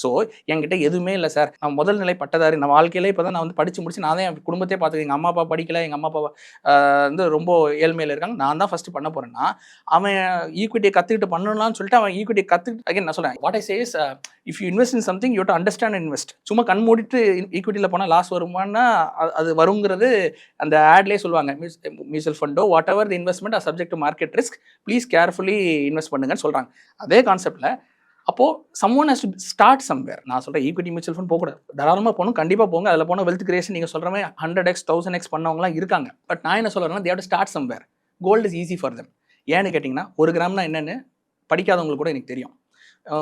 So என்கிட்ட எதுவுமே இல்லை சார், நான் முதல் நிலை பட்டதாரி, நான் வாழ்க்கையிலே இப்போ தான் நான் வந்து படித்து முடிச்சு நான் தான் என் குடும்பத்தையே பார்த்துக்கேன். எங்கள் அம்மா அப்பா படிக்கல, எங்கள் அம்மா அப்பா வந்து ரொம்ப ஏழ்மையில் இருக்காங்க, நான் தான் ஃபஸ்ட்டு பண்ண போகிறேன்னா அவன் ஈக்விட்டியை கற்றுக்கிட்டு பண்ணலாம்னு சொல்லிட்டு அவன் ஈக்விட்டியை கற்றுக்கிட்டு அகைன் நான் சொல்கிறேன் what I chase if you invest in something you to understand invest. சும்மா கண் மூடிட்டு ஈக்விட்டியில் போனால் லாஸ் வருமானா அது வருங்கிறது அந்த ஆட்லேயே சொல்லுவாங்க. மியூச்சுவல் ஃபண்டோ whatever the investment are subject to market risk, please carefully invest பண்ணுங்கன்னு சொல்கிறாங்க. அதே கான்செப்டில் அப்போது someone has to start somewhere. நான் சொல்கிறேன் ஈக்விட்டி மியூச்சுவல் ஃபண்ட் போகக்கூடாது, தாராளமாக போகணும், கண்டிப்பாக போங்க. அதில் போன வெல்த் கிரியேஷன் நீங்கள் சொல்கிற மாதிரி 100x 1000x பண்ணவங்களாம் இருக்காங்க. பட் நான் என்ன சொல்கிறேன்னா they have to start somewhere. Gold is easy for them. ஏன்னு கேட்டிங்கன்னா 1 கிராம்னா என்னென்னு படிக்காதவங்களுக்கு கூட எனக்கு தெரியும்,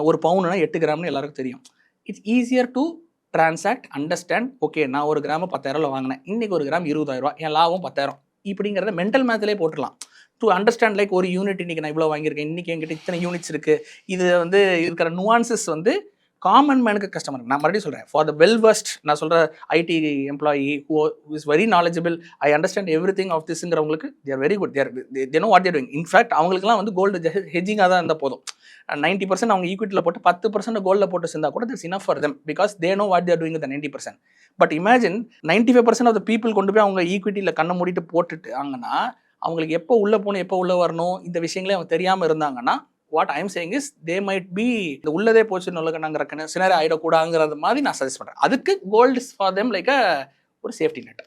1 பவுனுனா 8 கிராம்னு எல்லாருக்கும் தெரியும். It's easier to transact, understand. Okay, நான் 1 கிராம் 10,000 வாங்கினேன், இன்றைக்கி 1 கிராம் 20,000, என் லாபம் 10,000 இப்படிங்கிறத மென்டல் மேத்லேயே போட்டுடலாம். டு அண்டர்ஸ்டாண்ட் லைக் ஒரு யூனிட் இன்றைக்கி நான் இவ்வளோ வாங்கியிருக்கேன், இன்றைக்கி என்கிட்ட இத்தனை யூனிட்ஸ் இருக்குது, இது வந்து இருக்கிற நுவான்சஸ் வந்து காமன் மேனுக்கு கஸ்டமர். நான் மறுபடியும் சொல்கிறேன், ஃபார் த வெல் வெஸ்ட், நான் சொல்கிற IT employee who is very knowledgeable, I understand everything of திஸ்ங்கிறவங்களுக்கு they are very good, they know what they're doing. In fact அவங்களுக்குலாம் வந்து கோல்டு ஹெஜிங்காக தான் இருந்தால் போதும். 90% அவங்க ஈக்விட்டியில் போட்டு 10% கோல்டில் போட்டு சேர்ந்தால் கூட that's enough for them, because they know what they're doing with 90%. But imagine 95% of the people கொண்டு போய் அவங்க ஈக்விட்டியில் கண்ணை மூடிட்டு போட்டுட்டு ஆங்கன்னா அவங்களுக்கு எப்போ உள்ளே போகணும், எப்போ உள்ளே வரணும், இந்த விஷயங்களே அவங்க தெரியாமல் இருந்தாங்கன்னா what I am saying is they might be இந்த உள்ளதே போச்சு நல்ல சினாரி ஆகிடக்கூடாதுங்கிறது மாதிரி நான் சஜஸ்ட் பண்ணுறேன். அதுக்கு gold is for them like ஒரு சேஃப்டி நெட்.